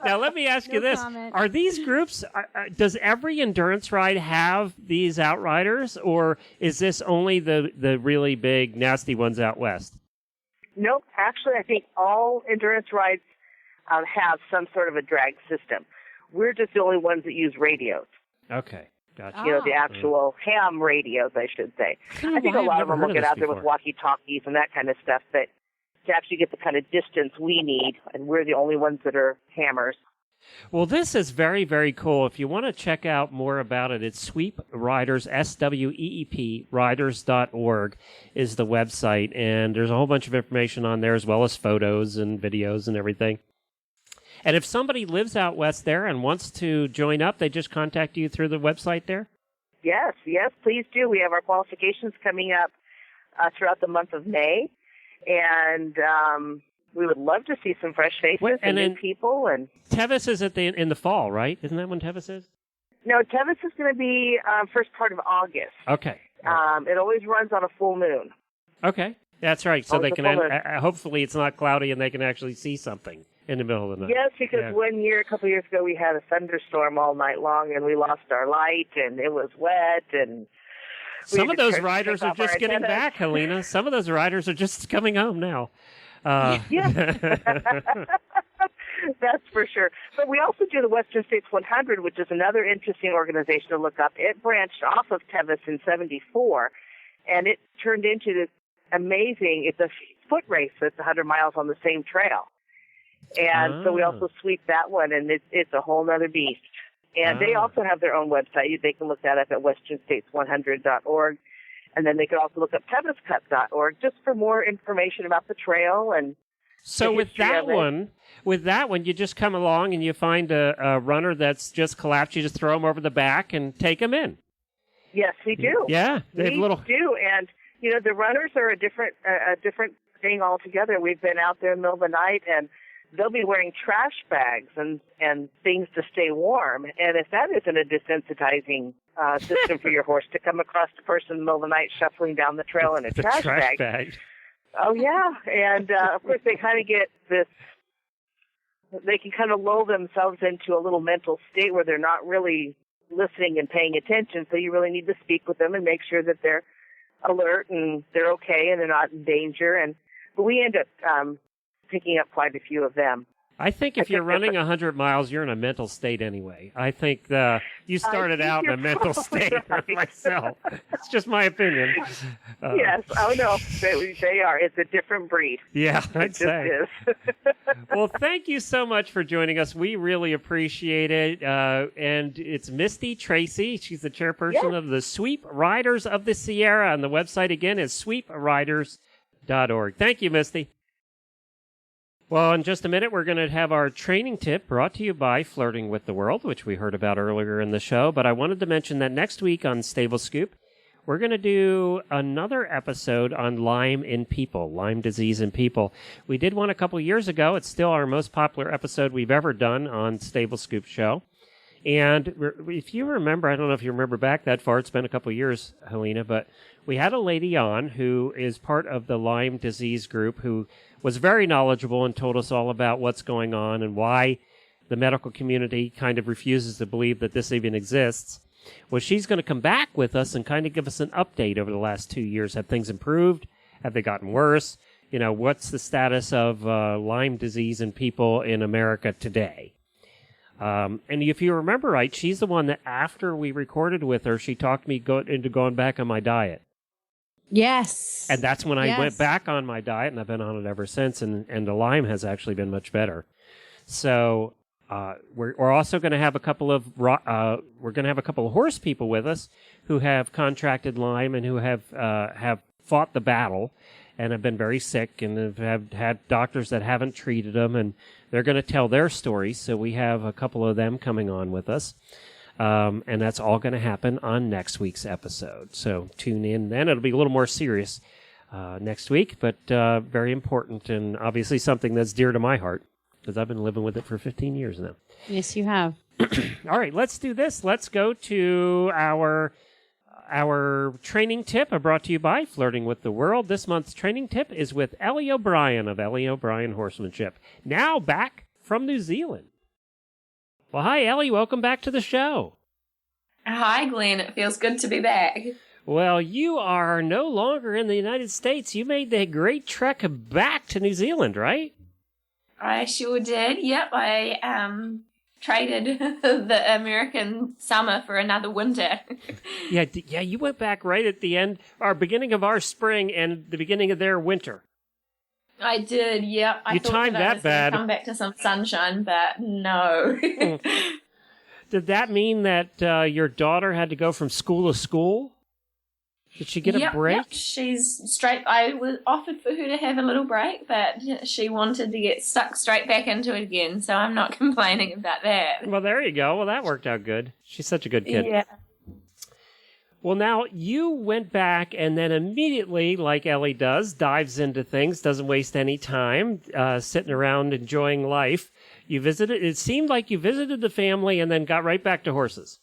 Now, let me ask you No this. comment. Are these groups, does every endurance ride have these outriders, or is this only the really big, nasty ones out west? Nope. Actually, I think all endurance rides have some sort of a drag system. We're just the only ones that use radios. Okay, gotcha. The actual ham radios, I should say. I think a lot of them will get out there with walkie-talkies and that kind of stuff, but to actually get the kind of distance we need, and we're the only ones that are hammers. Well, this is very, very cool. If you want to check out more about it, it's Sweep Riders, SWEEP, riders.org is the website, and there's a whole bunch of information on there as well as photos and videos and everything. And if somebody lives out west there and wants to join up, they just contact you through the website there? Yes, please do. We have our qualifications coming up throughout the month of May, and we would love to see some fresh faces and new people. And Tevis is in the fall, right? Isn't that when Tevis is? No, Tevis is going to be first part of August. Okay. It always runs on a full moon. Okay, that's right. So they the can full moon. hopefully it's not cloudy and they can actually see something in the middle of the night. Yes, because one year, a couple years ago, we had a thunderstorm all night long, and we lost our light, and it was wet, and some of those riders are just getting back, Helena. Some of those riders are just coming home now. Yes. That's For sure. But we also do the Western States 100, which is another interesting organization to look up. It branched off of Tevis in 74, and it turned into this amazing, it's a foot race that's 100 miles on the same trail. And so we also sweep that one, and it's a whole other beast. And they also have their own website. They can look that up at westernstates100.org. And then they could also look up teviscup.org just for more information about the trail. And so with that one, you just come along and you find a runner that's just collapsed. You just throw them over the back and take them in. Yes, we do. Yeah, we do. And, you know, the runners are a different thing altogether. We've been out there in the middle of the night, and they'll be wearing trash bags and things to stay warm. And if that isn't a desensitizing system for your horse to come across the person in the middle of the night shuffling down the trail in a trash bag. Oh, yeah. And, of course, they kind of get this, they can kind of lull themselves into a little mental state where they're not really listening and paying attention. So you really need to speak with them and make sure that they're alert and they're okay and they're not in danger. But we end up picking up quite a few of them. I think if you're running 100 miles, you're in a mental state anyway. I think you started out in a mental state myself. It's just my opinion. Yes. Oh, no. They are. It's a different breed. Yeah, I'd say. It just is. Well, thank you so much for joining us. We really appreciate it. And it's Misty Tracy. She's the chairperson of the Sweep Riders of the Sierra. And the website, again, is sweepriders.org. Thank you, Misty. Well, in just a minute, we're going to have our training tip brought to you by Flirting with the World, which we heard about earlier in the show. But I wanted to mention that next week on Stable Scoop, we're going to do another episode on Lyme in people, Lyme disease in people. We did one a couple years ago. It's still our most popular episode we've ever done on Stable Scoop show. And if you remember, I don't know if you remember back that far, it's been a couple years, Helena, but we had a lady on who is part of the Lyme disease group who was very knowledgeable and told us all about what's going on and why the medical community kind of refuses to believe that this even exists. Well, she's going to come back with us and kind of give us an update over the last 2 years. Have things improved? Have they gotten worse? You know, what's the status of Lyme disease in people in America today? And if you remember right, she's the one that after we recorded with her, she talked me into going back on my diet. Yes. And that's when I went back on my diet, and I've been on it ever since, and the Lyme has actually been much better. So we're also going to have a couple of horse people with us who have contracted Lyme and who have fought the battle and have been very sick and have had doctors that haven't treated them, and they're going to tell their stories. So we have a couple of them coming on with us. And that's all going to happen on next week's episode. So tune in then. It'll be a little more serious next week, but very important and obviously something that's dear to my heart because I've been living with it for 15 years now. Yes, you have. All right, let's do this. Let's go to our training tip brought to you by Flirting with the World. This month's training tip is with Ellie O'Brien of Ellie O'Brien Horsemanship. Now back from New Zealand. Well, hi, Ellie. Welcome back to the show. Hi, Glenn. It feels good to be back. Well, you are no longer in the United States. You made the great trek back to New Zealand, right? I sure did. Yep, I traded the American summer for another winter. Yeah, you went back right at the end, or beginning of our spring and the beginning of their winter. I did, yep. I thought timed that I was bad. Come back to some sunshine, but no. Did that mean that your daughter had to go from school to school? Did she get a break? Yep, she's straight. I was offered for her to have a little break, but she wanted to get stuck straight back into it again, so I'm not complaining about that. Well, there you go. Well, that worked out good. She's such a good kid. Yeah. Well, now, you went back and then immediately, like Ellie does, dives into things, doesn't waste any time sitting around enjoying life. It seemed like you visited the family and then got right back to horses.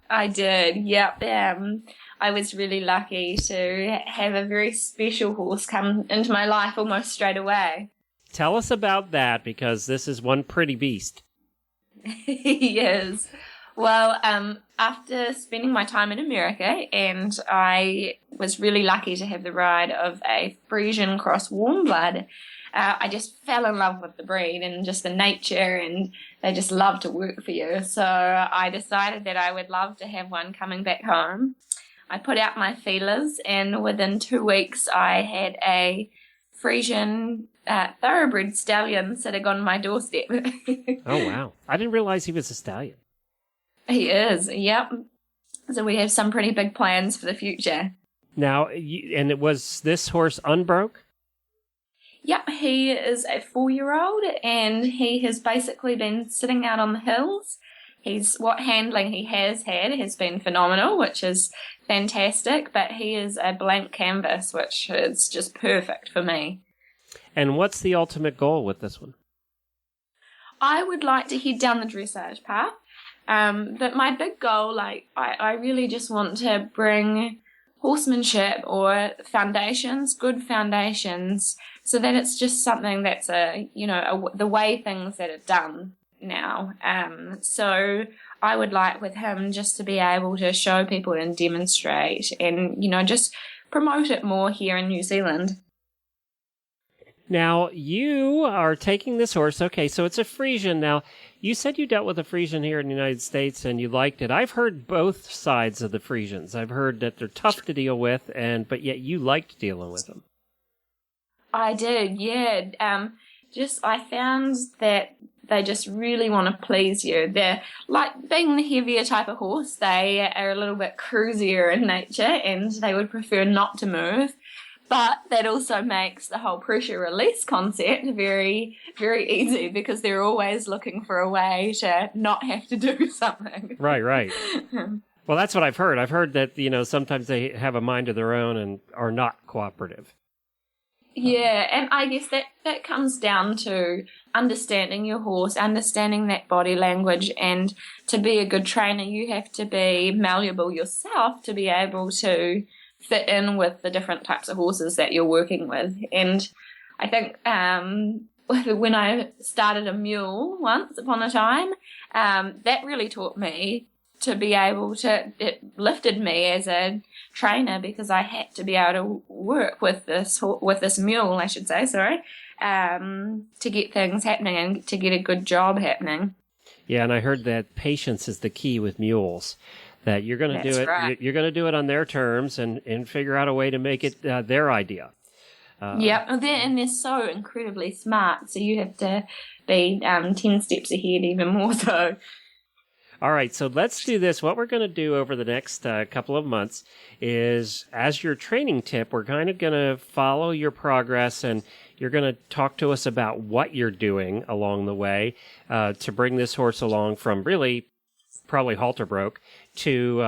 I did, yep. I was really lucky to have a very special horse come into my life almost straight away. Tell us about that, because this is one pretty beast. He is. Well, after spending my time in America, and I was really lucky to have the ride of a Frisian cross warm blood, I just fell in love with the breed and just the nature, and they just love to work for you. So I decided that I would love to have one coming back home. I put out my feelers, and within 2 weeks I had a Frisian thoroughbred stallion sitting on my doorstep. Oh, wow. I didn't realize he was a stallion. He is, yep. So we have some pretty big plans for the future. Now, and it was this horse unbroke? Yep, he is a 4-year-old, and he has basically been sitting out on the hills. What handling he has had has been phenomenal, which is fantastic, but he is a blank canvas, which is just perfect for me. And what's the ultimate goal with this one? I would like to head down the dressage path, but my big goal, I really just want to bring horsemanship or foundations, good foundations, so that it's just something that's the way things that are done now. So I would like with him just to be able to show people and demonstrate and, just promote it more here in New Zealand. Now, you are taking this horse. Okay, so it's a Friesian. Now, you said you dealt with a Friesian here in the United States and you liked it. I've heard both sides of the Friesians. I've heard that they're tough to deal with, but yet you liked dealing with them. I did, yeah. I found that they just really want to please you. They're like being the heavier type of horse. They are a little bit cruisier in nature, and they would prefer not to move. But that also makes the whole pressure release concept very, very easy, because they're always looking for a way to not have to do something. Right. Well, that's what I've heard. I've heard that, sometimes they have a mind of their own and are not cooperative. Yeah, and I guess that comes down to understanding your horse, understanding that body language, and to be a good trainer, you have to be malleable yourself to be able to fit in with the different types of horses that you're working with. And I think when I started a mule once upon a time, that really taught me to be able to, it lifted me as a trainer, because I had to be able to work with this mule, I should say, to get things happening and to get a good job happening. Yeah, and I heard that patience is the key with mules. That you're going to do it. Right. You're going to do it on their terms and figure out a way to make it their idea. Yep, and they're so incredibly smart, so you have to be 10 steps ahead, even more so. All right, so let's do this. What we're going to do over the next couple of months is, as your training tip, we're kind of going to follow your progress, and you're going to talk to us about what you're doing along the way to bring this horse along from really probably halter broke to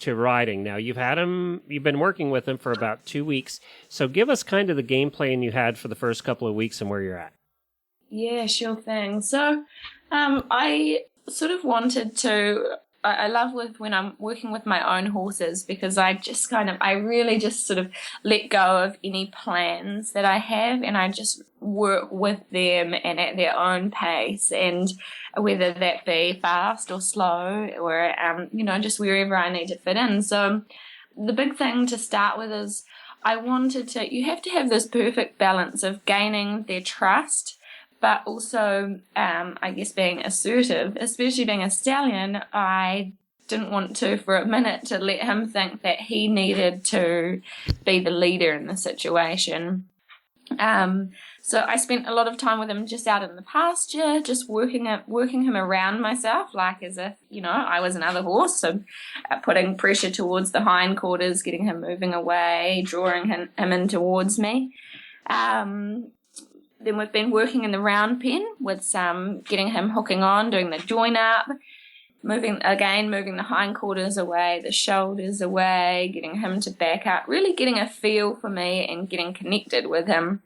riding. Now, you've been working with him for about 2 weeks, so give us kind of the game plan you had for the first couple of weeks and where you're at. Yeah, sure thing. So I sort of wanted to, I love when I'm working with my own horses, because I really just sort of let go of any plans that I have, and I just work with them and at their own pace, and whether that be fast or slow or, just wherever I need to fit in. So the big thing to start with is you have to have this perfect balance of gaining their trust, but also, I guess, being assertive. Especially being a stallion, I didn't want to, for a minute, to let him think that he needed to be the leader in the situation. So I spent a lot of time with him just out in the pasture, just working him around myself, like as if, I was another horse. So putting pressure towards the hindquarters, getting him moving away, drawing him in towards me. Then we've been working in the round pen with getting him hooking on, doing the join up, moving the hindquarters away, the shoulders away, getting him to back up, really getting a feel for me and getting connected with him.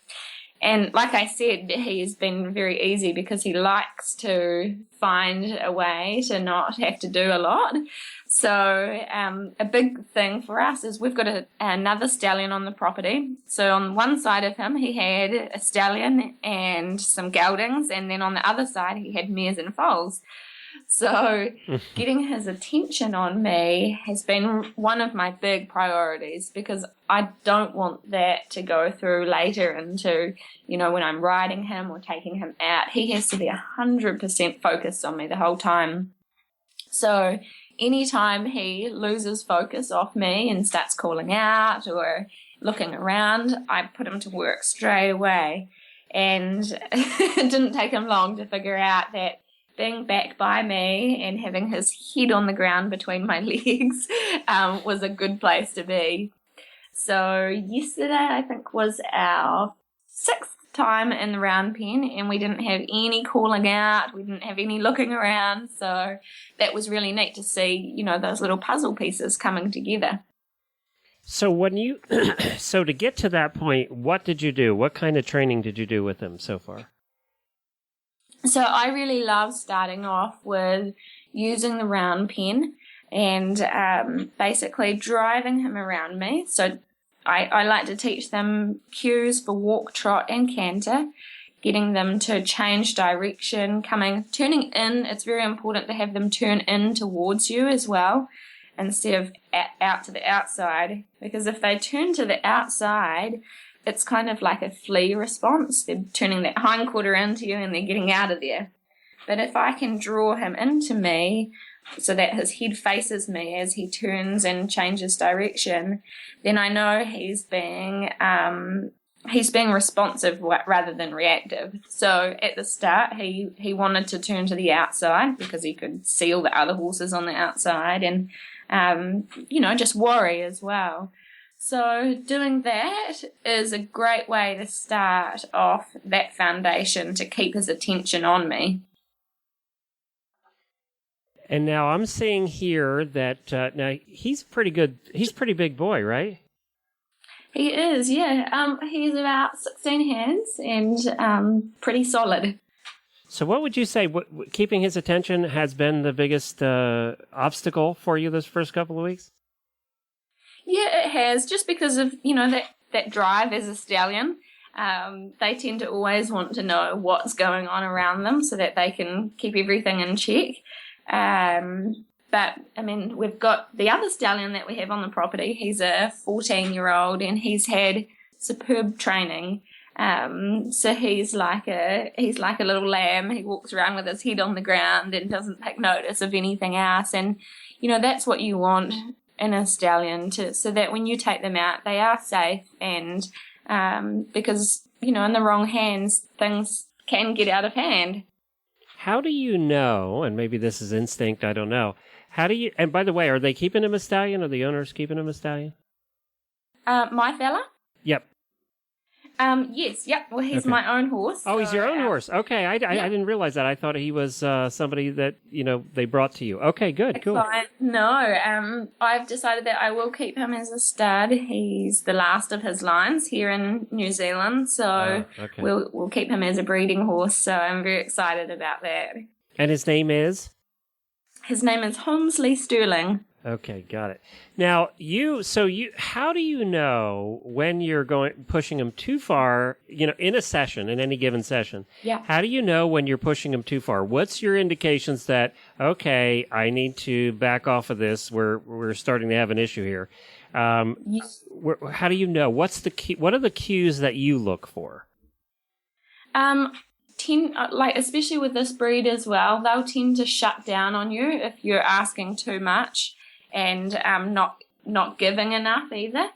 And like I said, he's been very easy because he likes to find a way to not have to do a lot. So a big thing for us is we've got another stallion on the property. So on one side of him, he had a stallion and some geldings, and then on the other side, he had mares and foals. So getting his attention on me has been one of my big priorities, because I don't want that to go through later into, when I'm riding him or taking him out. He has to be 100% focused on me the whole time. So anytime he loses focus off me and starts calling out or looking around, I put him to work straight away. And it didn't take him long to figure out that being back by me and having his head on the ground between my legs was a good place to be. So yesterday, I think, was our 6th time in the round pen, and we didn't have any calling out, we didn't have any looking around, so that was really neat to see, those little puzzle pieces coming together. So so to get to that point, what did you do? What kind of training did you do with him so far? So I really love starting off with using the round pen and basically driving him around me. So I like to teach them cues for walk, trot, and canter, getting them to change direction, turning in. It's very important to have them turn in towards you as well, instead of out to the outside, because if they turn to the outside, it's kind of like a flee response. They're turning that hindquarter into you and they're getting out of there. But if I can draw him into me so that his head faces me as he turns and changes direction, then I know he's being responsive rather than reactive. So at the start, he wanted to turn to the outside because he could see all the other horses on the outside and, just worry as well. So doing that is a great way to start off that foundation to keep his attention on me. And now I'm seeing here that now he's pretty good. He's a pretty big boy, right? He is, yeah. He's about 16 hands and pretty solid. So what would you say keeping his attention has been the biggest obstacle for you this first couple of weeks? Yeah, it has, just because of, that drive as a stallion. They tend to always want to know what's going on around them so that they can keep everything in check. But, we've got the other stallion that we have on the property. He's a 14-year-old and he's had superb training. So he's like a little lamb. He walks around with his head on the ground and doesn't take notice of anything else. And, that's what you want in a stallion, so that when you take them out, they are safe. And because, in the wrong hands, things can get out of hand. How do you know, and maybe this is instinct, I don't know, and by the way, are they keeping him a stallion? Are the owners keeping him a stallion? My fella? Yep. Yes, yep. Well, he's Okay. my own horse. Oh, he's your own horse. Okay, I didn't realize that. I thought he was somebody that, they brought to you. Okay, good, cool. No, I've decided that I will keep him as a stud. He's the last of his lines here in New Zealand, so okay. we'll keep him as a breeding horse, so I'm very excited about that. And his name is? His name is Holmesley Sterling. Okay, got it. Now, how do you know when you're pushing them too far, in any given session? Yeah. How do you know when you're pushing them too far? What's your indications that, okay, I need to back off of this, we're starting to have an issue here? Yes. How do you know? What's the key? What are the cues that you look for? Especially with this breed as well, they'll tend to shut down on you if you're asking too much and not giving enough either.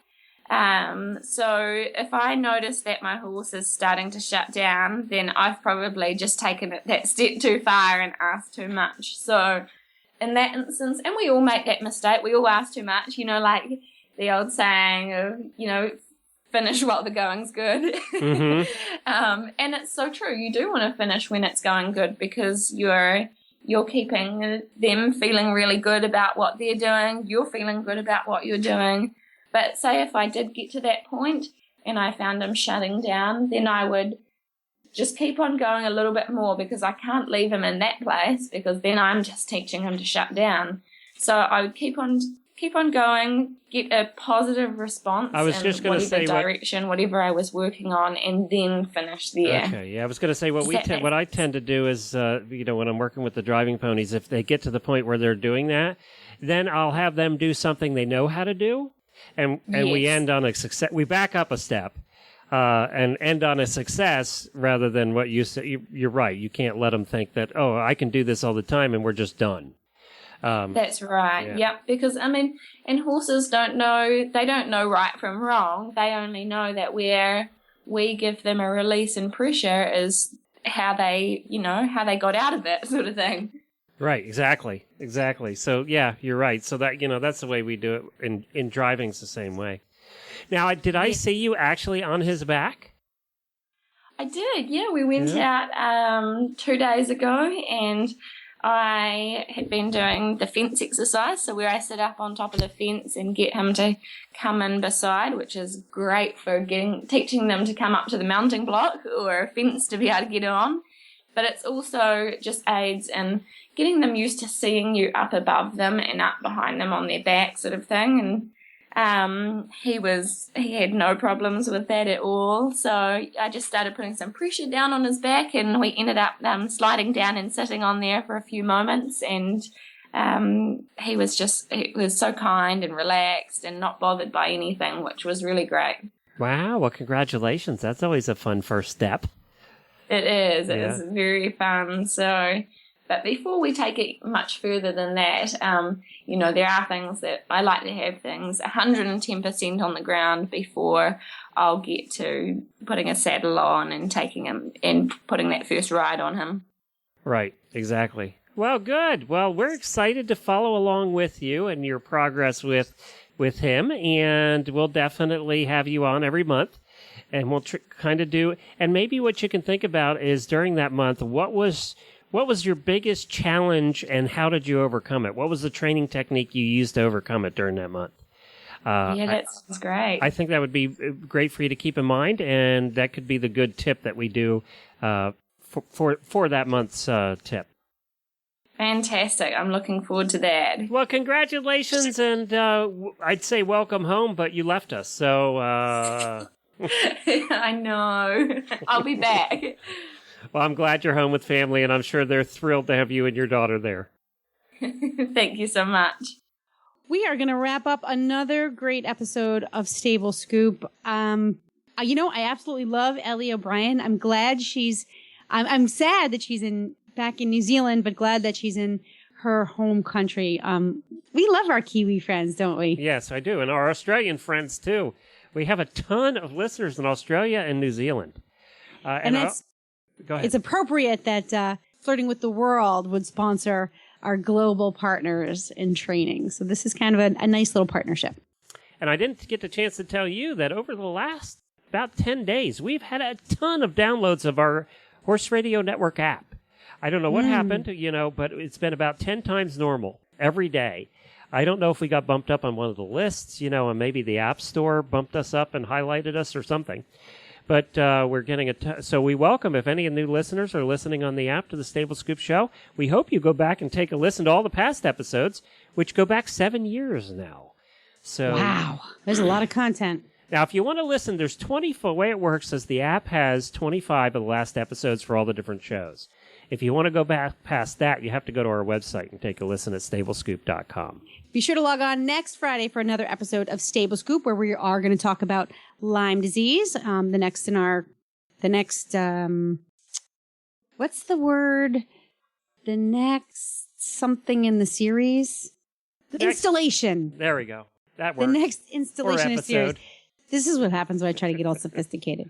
So if I notice that my horse is starting to shut down, then I've probably just taken it that step too far and asked too much. So in that instance, and we all make that mistake, we all ask too much, like the old saying of, finish while the going's good. Mm-hmm. And it's so true. You do want to finish when it's going good, because you're keeping them feeling really good about what they're doing. You're feeling good about what you're doing. But say if I did get to that point and I found him shutting down, then I would just keep on going a little bit more, because I can't leave him in that place, because then I'm just teaching him to shut down. So I would keep on keep on going, get a positive response. I was just going to say direction, whatever I was working on, and then finish there. Okay, yeah, I was going to say what I tend to do is, when I'm working with the driving ponies, if they get to the point where they're doing that, then I'll have them do something they know how to do, and we end on a success. We back up a step. And end on a success rather than what you said. You're right. You can't let them think that, oh, I can do this all the time and we're just done. That's right. Yeah. Yep. Because and horses don't know right from wrong. They only know that where we give them a release and pressure is how they got out of it, sort of thing. Right. Exactly. So yeah, you're right. So that that's the way we do it in driving. It's the same way. Now, did I see you actually on his back? I did, yeah. We went out 2 days ago, and I had been doing the fence exercise, so where I sit up on top of the fence and get him to come in beside, which is great for teaching them to come up to the mounting block or a fence to be able to get on. But it's also just aids in getting them used to seeing you up above them and up behind them on their back, sort of thing, and he had no problems with that at all. So I just started putting some pressure down on his back, and we ended up sliding down and sitting on there for a few moments. And he was so kind and relaxed and not bothered by anything, which was really great. Wow. Well, congratulations. That's always a fun first step. It is. It is very fun. So, but before we take it much further than that, there are things that I like to have things 110% on the ground before I'll get to putting a saddle on and taking him and putting that first ride on him. Right, exactly. Well, good. Well, we're excited to follow along with you and your progress with him, and we'll definitely have you on every month. And we'll kind of do, and maybe what you can think about is during that month, what was your biggest challenge and how did you overcome it? What was the training technique you used to overcome it during that month? That sounds great. I think that would be great for you to keep in mind, and that could be the good tip that we do for that month's tip. Fantastic. I'm looking forward to that. Well, congratulations, and I'd say welcome home, but you left us, so... I know. I'll be back. Well, I'm glad you're home with family, and I'm sure they're thrilled to have you and your daughter there. Thank you so much. We are going to wrap up another great episode of Stable Scoop. I absolutely love Ellie O'Brien. I'm glad I'm sad that she's back in New Zealand, but glad that she's in her home country. We love our Kiwi friends, don't we? Yes, I do. And our Australian friends, too. We have a ton of listeners in Australia and New Zealand. Go ahead. It's appropriate that Flirting with the World would sponsor our global partners in training. So this is kind of a nice little partnership. And I didn't get the chance to tell you that over the last about 10 days, we've had a ton of downloads of our Horse Radio Network app. I don't know what happened, but it's been about 10 times normal every day. I don't know if we got bumped up on one of the lists, and maybe the App Store bumped us up and highlighted us or something. But we're getting so we welcome, if any new listeners are listening on the app to the Stable Scoop Show, we hope you go back and take a listen to all the past episodes, which go back 7 years now. So wow, there's a lot of content. Now, if you want to listen, there's 24. The way it works is the app has 25 of the last episodes for all the different shows. If you want to go back past that, you have to go to our website and take a listen at stablescoop.com. Be sure to log on next Friday for another episode of Stable Scoop, where we are going to talk about Lyme disease. What's the word? The next something in the series? Installation. There we go. That works. The next installation in the series. This is what happens when I try to get all sophisticated.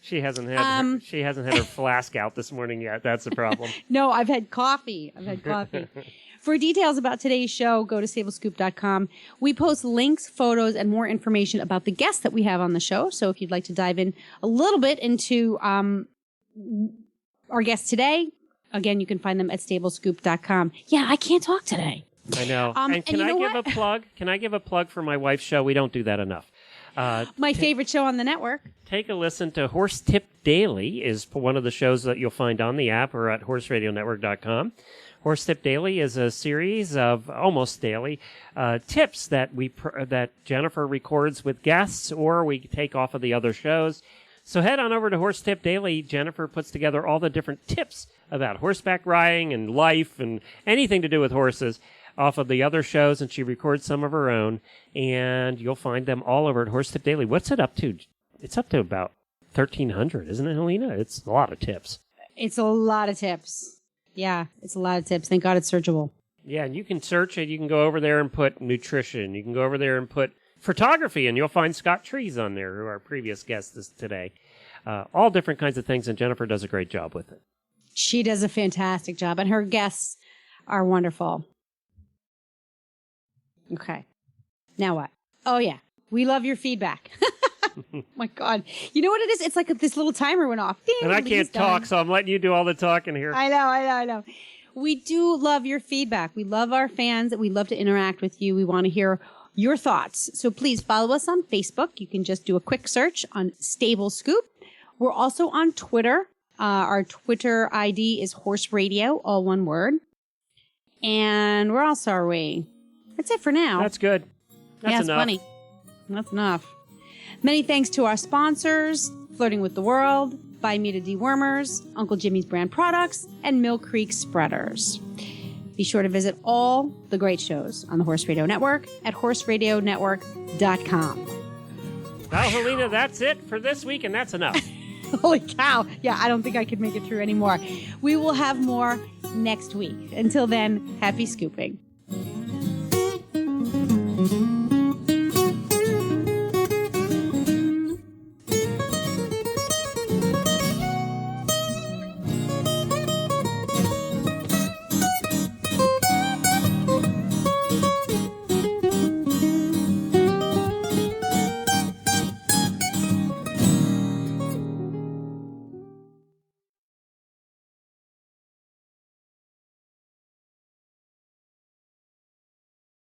She hasn't had her flask out this morning yet. That's the problem. No, I've had coffee. For details about today's show, go to stablescoop.com. We post links, photos, and more information about the guests that we have on the show. So if you'd like to dive in a little bit into our guests today, again, you can find them at stablescoop.com. Yeah, I can't talk today. I know. And can I give a plug? Can I give a plug for my wife's show? We don't do that enough. My favorite show on the network. Take a listen to Horse Tip Daily is one of the shows that you'll find on the app or at horseradionetwork.com. Horse Tip Daily is a series of almost daily tips that that Jennifer records with guests or we take off of the other shows. So head on over to Horse Tip Daily. Jennifer puts together all the different tips about horseback riding and life and anything to do with horses off of the other shows, and she records some of her own, and you'll find them all over at Horse Tip Daily. What's it up to? It's up to about 1,300, isn't it, Helena? It's a lot of tips. It's a lot of tips. Yeah, it's a lot of tips. Thank God it's searchable. Yeah, and you can search it. You can go over there and put nutrition. You can go over there and put photography, and you'll find Scott Trees on there, who are our previous guest today. All different kinds of things, and Jennifer does a great job with it. She does a fantastic job, and her guests are wonderful. Okay. Now what? Oh, yeah. We love your feedback. My God. You know what it is? It's like this little timer went off. Ding, and I can't talk, so I'm letting you do all the talking here. I know. We do love your feedback. We love our fans. We love to interact with you. We want to hear your thoughts. So please follow us on Facebook. You can just do a quick search on Stable Scoop. We're also on Twitter. Our Twitter ID is Horse Radio, all one word. And where else are we? That's it for now. That's good. That's enough. Funny. That's enough. Many thanks to our sponsors, Flirting with the World, Buy Meat Dewormers, Uncle Jimmy's Brand Products, and Mill Creek Spreaders. Be sure to visit all the great shows on the Horse Radio Network at horseradionetwork.com. Well, Helena, that's it for this week, and that's enough. Holy cow. Yeah, I don't think I could make it through anymore. We will have more next week. Until then, happy scooping.